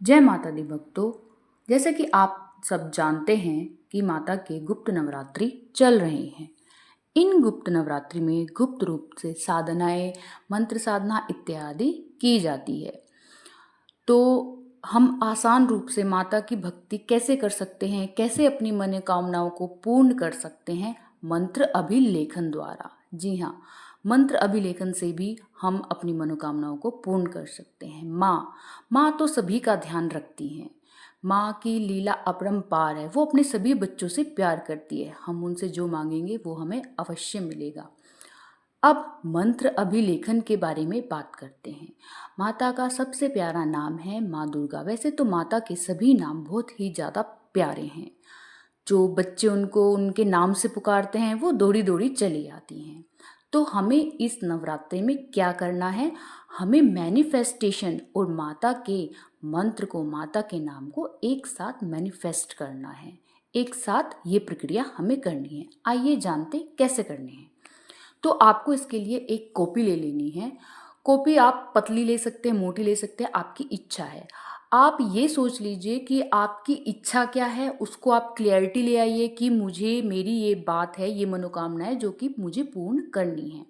जय माता दी भक्तों, जैसे कि आप सब जानते हैं कि माता के गुप्त नवरात्रि चल रहे हैं। इन गुप्त नवरात्रि में गुप्त रूप से साधनाएं, मंत्र साधना इत्यादि की जाती है। तो हम आसान रूप से माता की भक्ति कैसे कर सकते हैं, कैसे अपनी मनोकामनाओं को पूर्ण कर सकते हैं? मंत्र अभिलेखन द्वारा। जी हाँ, मंत्र अभिलेखन से भी हम अपनी मनोकामनाओं को पूर्ण कर सकते हैं। माँ तो सभी का ध्यान रखती हैं। माँ की लीला अपरंपार है। वो अपने सभी बच्चों से प्यार करती है। हम उनसे जो मांगेंगे वो हमें अवश्य मिलेगा। अब मंत्र अभिलेखन के बारे में बात करते हैं। माता का सबसे प्यारा नाम है माँ दुर्गा। वैसे तो माता के सभी नाम बहुत ही ज़्यादा प्यारे हैं। जो बच्चे उनको उनके नाम से पुकारते हैं वो दौड़ी दौड़ी चली आती हैं। तो हमें इस नवरात्रि में क्या करना है? हमें मैनिफेस्टेशन और माता के मंत्र को, माता के नाम को एक साथ मैनिफेस्ट करना है। एक साथ ये प्रक्रिया हमें करनी है। आइए जानते कैसे करनी है। तो आपको इसके लिए एक कॉपी ले लेनी है। कॉपी आप पतली ले सकते हैं, मोटी ले सकते हैं, आपकी इच्छा है। आप ये सोच लीजिए कि आपकी इच्छा क्या है, उसको आप क्लियरिटी ले आइए कि मुझे, मेरी ये बात है, ये मनोकामना है जो कि मुझे पूर्ण करनी है।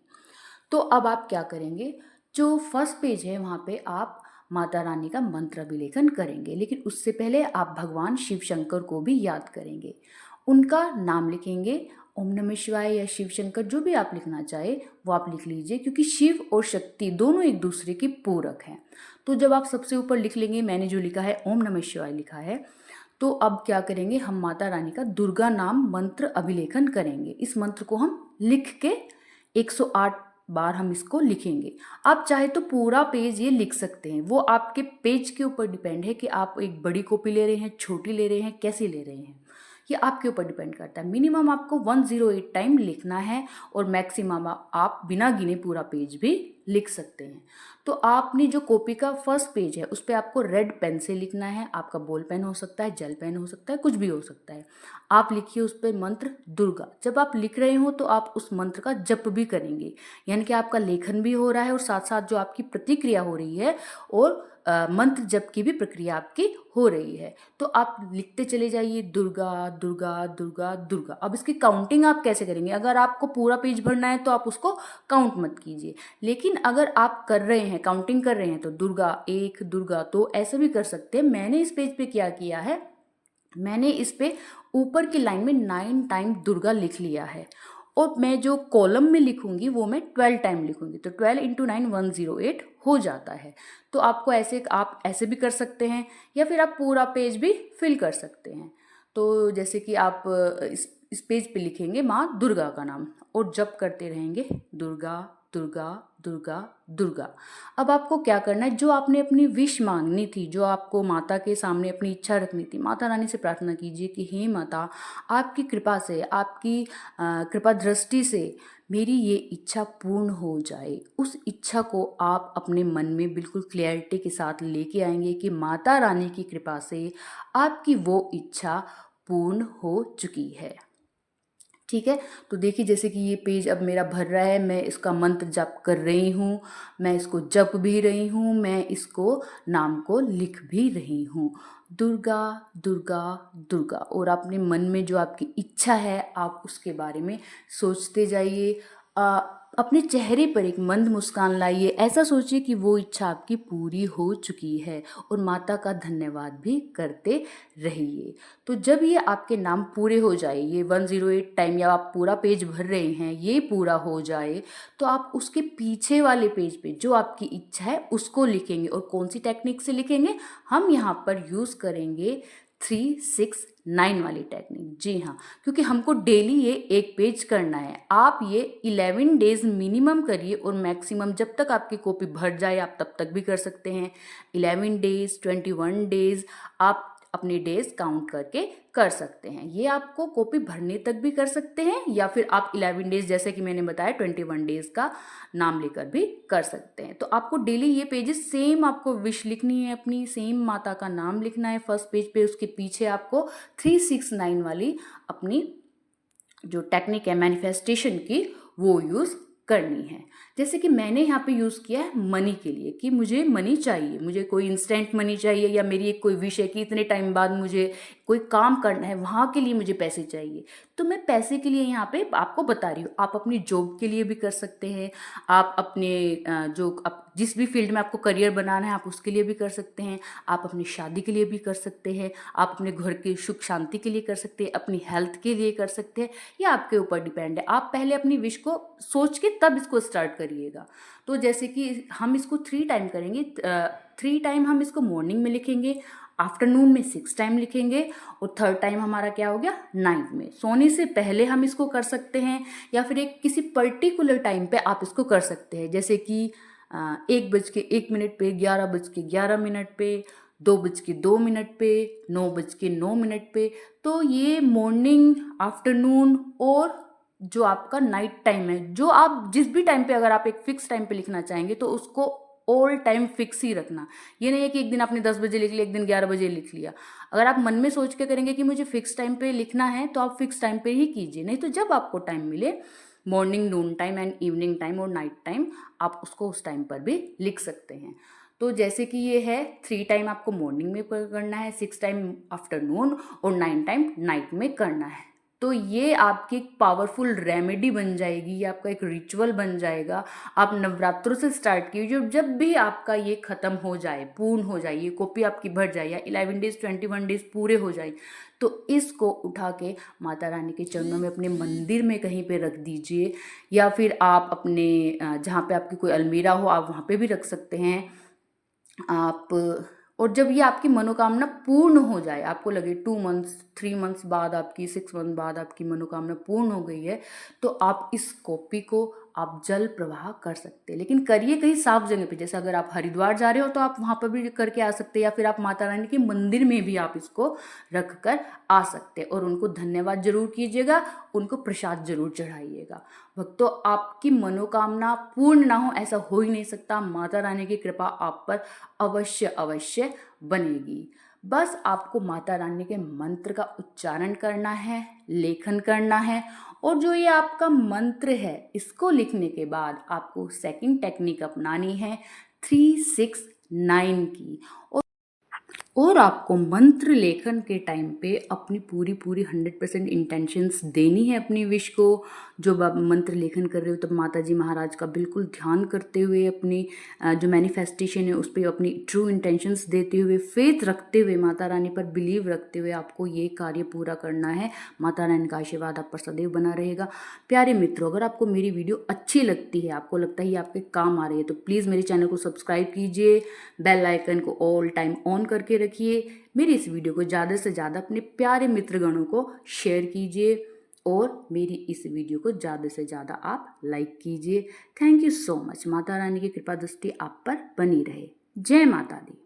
तो अब आप क्या करेंगे? जो फर्स्ट पेज है वहाँ पे आप माता रानी का मंत्र अभिलेखन करेंगे, लेकिन उससे पहले आप भगवान शिव शंकर को भी याद करेंगे। उनका नाम लिखेंगे, ओम नमः शिवाय या शिव शंकर, जो भी आप लिखना चाहे वो आप लिख लीजिए, क्योंकि शिव और शक्ति दोनों एक दूसरे के पूरक हैं। तो जब आप सबसे ऊपर लिख लेंगे, मैंने जो लिखा है ओम नमः शिवाय लिखा है, तो अब क्या करेंगे? हम माता रानी का दुर्गा नाम मंत्र अभिलेखन करेंगे। इस मंत्र को हम लिख के 108 बार हम इसको लिखेंगे। आप चाहे तो पूरा पेज ये लिख सकते हैं, वो आपके पेज के ऊपर डिपेंड है कि आप एक बड़ी कॉपी ले रहे हैं, छोटी ले रहे हैं, कैसी ले रहे हैं, ये आपके ऊपर डिपेंड करता है। मिनिमम आपको 108 टाइम लिखना है और मैक्सिमम आप बिना गिने पूरा पेज भी लिख सकते हैं। तो आपने जो कॉपी का फर्स्ट पेज है उस पर आपको रेड पेन से लिखना है। आपका बॉल पेन हो सकता है, जेल पेन हो सकता है, कुछ भी हो सकता है। आप लिखिए उस पर मंत्र दुर्गा। जब आप लिख रहे हो तो आप उस मंत्र का जप भी करेंगे, यानी कि आपका लेखन भी हो रहा है और साथ साथ जो आपकी प्रतिक्रिया हो रही है और मंत्र जप की भी प्रक्रिया आपकी हो रही है। तो आप लिखते चले जाइए दुर्गा दुर्गा दुर्गा दुर्गा। अब इसकी काउंटिंग आप कैसे करेंगे? अगर आपको पूरा पेज भरना है तो आप उसको काउंट मत कीजिए, लेकिन अगर आप कर रहे हैं, काउंटिंग कर रहे हैं, तो दुर्गा 1, दुर्गा, तो ऐसे भी कर सकते हैं। मैंने इस पेज पे क्या किया है, मैंने इस पे ऊपर की लाइन में 9 टाइम दुर्गा लिख लिया है और मैं जो कॉलम में लिखूंगी वो मैं 12 टाइम लिखूंगी। तो 12 × 9 108 हो जाता है। तो आपको ऐसे, आप ऐसे भी कर सकते हैं या फिर आप पूरा पेज भी फिल कर सकते हैं। तो जैसे कि आप इस पेज पे लिखेंगे माँ दुर्गा का नाम और जप करते रहेंगे दुर्गा दुर्गा दुर्गा दुर्गा। अब आपको क्या करना है? जो आपने अपनी विश मांगनी थी, जो आपको माता के सामने अपनी इच्छा रखनी थी, माता रानी से प्रार्थना कीजिए कि हे माता, आपकी कृपा से, आपकी कृपा दृष्टि से मेरी ये इच्छा पूर्ण हो जाए। उस इच्छा को आप अपने मन में बिल्कुल क्लियरिटी के साथ लेके आएंगे कि माता रानी की कृपा से आपकी वो इच्छा पूर्ण हो चुकी है। ठीक है, तो देखिए जैसे कि ये पेज अब मेरा भर रहा है, मैं इसका मंत्र जप कर रही हूँ, मैं इसको जप भी रही हूँ, मैं इसको नाम को लिख भी रही हूँ, दुर्गा दुर्गा दुर्गा। और अपने मन में जो आपकी इच्छा है आप उसके बारे में सोचते जाइए। अपने चेहरे पर एक मंद मुस्कान लाइए। ऐसा सोचिए कि वो इच्छा आपकी पूरी हो चुकी है और माता का धन्यवाद भी करते रहिए। तो जब ये आपके नाम पूरे हो जाए, ये 108 टाइम या आप पूरा पेज भर रहे हैं, ये पूरा हो जाए, तो आप उसके पीछे वाले पेज पे जो आपकी इच्छा है उसको लिखेंगे। और कौन सी टेक्निक से लिखेंगे? हम यहाँ पर यूज़ करेंगे 369 वाली टेक्निक। जी हाँ, क्योंकि हमको डेली ये एक पेज करना है। आप ये 11 डेज मिनिमम करिए और मैक्सिमम जब तक आपकी कॉपी भर जाए आप तब तक भी कर सकते हैं। 11 डेज, 21 डेज, आप अपने डेज काउंट करके कर सकते हैं। ये आपको कॉपी भरने तक भी कर सकते हैं या फिर आप 11 डेज, जैसे कि मैंने बताया, 21 डेज का नाम लेकर भी कर सकते हैं। तो आपको डेली ये पेजेस सेम, आपको विश लिखनी है अपनी, सेम माता का नाम लिखना है फर्स्ट पेज पे, उसके पीछे आपको 369 वाली अपनी जो टेक्निक है मैनिफेस्टेशन की वो यूज़ करनी है। जैसे कि मैंने यहाँ पे यूज़ किया है मनी के लिए कि मुझे मनी चाहिए, मुझे कोई इंस्टेंट मनी चाहिए, या मेरी एक कोई विश है कि इतने टाइम बाद मुझे कोई काम करना है, वहाँ के लिए मुझे पैसे चाहिए। तो मैं पैसे के लिए यहाँ पे आपको बता रही हूँ। आप अपनी जॉब के लिए भी कर सकते हैं, आप अपने जिस भी फील्ड में आपको करियर बनाना है आप उसके लिए भी कर सकते हैं, आप अपनी शादी के लिए भी कर सकते हैं, आप अपने घर की सुख शांति के लिए कर सकते हैं, अपनी हेल्थ के लिए कर सकते हैं। ये आपके ऊपर डिपेंड है। आप पहले अपनी विश को सोच के तब इसको स्टार्ट करिएगा। तो जैसे कि हम इसको 3 टाइम करेंगे। 3 टाइम हम इसको मॉर्निंग में लिखेंगे, आफ्टरनून में 6 टाइम लिखेंगे, और थर्ड टाइम हमारा क्या हो गया, नाइट में। सोने से पहले हम इसको कर सकते हैं, या फिर एक किसी पर्टिकुलर टाइम पे आप इसको कर सकते हैं, जैसे कि 1:01 पे, 11:11 पे, 2:02 पे, 9:09 पे। तो ये मॉर्निंग, आफ्टरनून और जो आपका नाइट टाइम है, जो आप जिस भी टाइम पे, अगर आप एक फिक्स टाइम पे लिखना चाहेंगे तो उसको ऑल टाइम फिक्स ही रखना। ये नहीं है कि एक दिन आपने 10 बजे लिख लिया, एक दिन 11 बजे लिख लिया। अगर आप मन में सोच के करेंगे कि मुझे फिक्स टाइम पे लिखना है तो आप फिक्स टाइम पे ही कीजिए, नहीं तो जब आपको टाइम मिले, morning, Noon time and evening time और नाइट टाइम, आप उसको उस टाइम पर भी लिख सकते हैं। तो जैसे कि ये है, 3 टाइम आपको मॉर्निंग में करना है, 6 टाइम आफ्टरनून और 9 टाइम नाइट में करना है। तो ये आपकी एक पावरफुल रेमेडी बन जाएगी, ये आपका एक रिचुअल बन जाएगा। आप नवरात्रों से स्टार्ट कीजिए, जब भी आपका ये ख़त्म हो जाए, पूर्ण हो जाए, ये कॉपी आपकी भर जाए, या 11 डेज 21 डेज पूरे हो जाए, तो इसको उठा के माता रानी के चरणों में अपने मंदिर में कहीं पे रख दीजिए, या फिर आप अपने जहाँ पे आपकी कोई अलमीरा हो आप वहाँ पे भी रख सकते हैं आप। और जब ये आपकी मनोकामना पूर्ण हो जाए, आपको लगे 2 मंथ्स, 3 मंथ्स बाद, आपकी 6 मंथ बाद आपकी मनोकामना पूर्ण हो गई है, तो आप इस कॉपी को आप जल प्रवाह कर सकते हैं। लेकिन करिए कहीं साफ जगह पे, जैसे अगर आप हरिद्वार जा रहे हो तो आप वहाँ पर भी करके आ सकते हैं, या फिर आप माता रानी के मंदिर में भी आप इसको रख कर आ सकते हैं। और उनको धन्यवाद जरूर कीजिएगा, उनको प्रसाद जरूर चढ़ाइएगा। भक्तों, आपकी मनोकामना पूर्ण ना हो ऐसा हो ही नहीं सकता। माता रानी की कृपा आप पर अवश्य अवश्य बनेगी। बस आपको माता रानी के मंत्र का उच्चारण करना है, लेखन करना है, और जो ये आपका मंत्र है इसको लिखने के बाद आपको सेकंड टेक्निक अपनानी है 369 की। और आपको मंत्र लेखन के टाइम पे अपनी पूरी 100% इंटेंशंस देनी है अपनी विश को। जब आप मंत्र लेखन कर रहे हो तब माता जी महाराज का बिल्कुल ध्यान करते हुए, अपनी जो मैनिफेस्टेशन है उस पर अपनी ट्रू इंटेंशंस देते हुए, फेथ रखते हुए, माता रानी पर बिलीव रखते हुए आपको ये कार्य पूरा करना है। माता रानी का आशीर्वाद आप पर सदैव बना रहेगा। प्यारे मित्रों, अगर आपको मेरी वीडियो अच्छी लगती है, आपको लगता है ये आपके काम आ रही है, तो प्लीज़ मेरे चैनल को सब्सक्राइब कीजिए, बेल आइकन को ऑल टाइम ऑन करके रखिए। मेरी इस वीडियो को ज़्यादा से ज़्यादा अपने प्यारे मित्रगणों को शेयर कीजिए, और मेरी इस वीडियो को ज़्यादा से ज़्यादा आप लाइक कीजिए। Thank you so much. Mata Rani की कृपा दृष्टि आप पर बनी रहे। जय माता दी।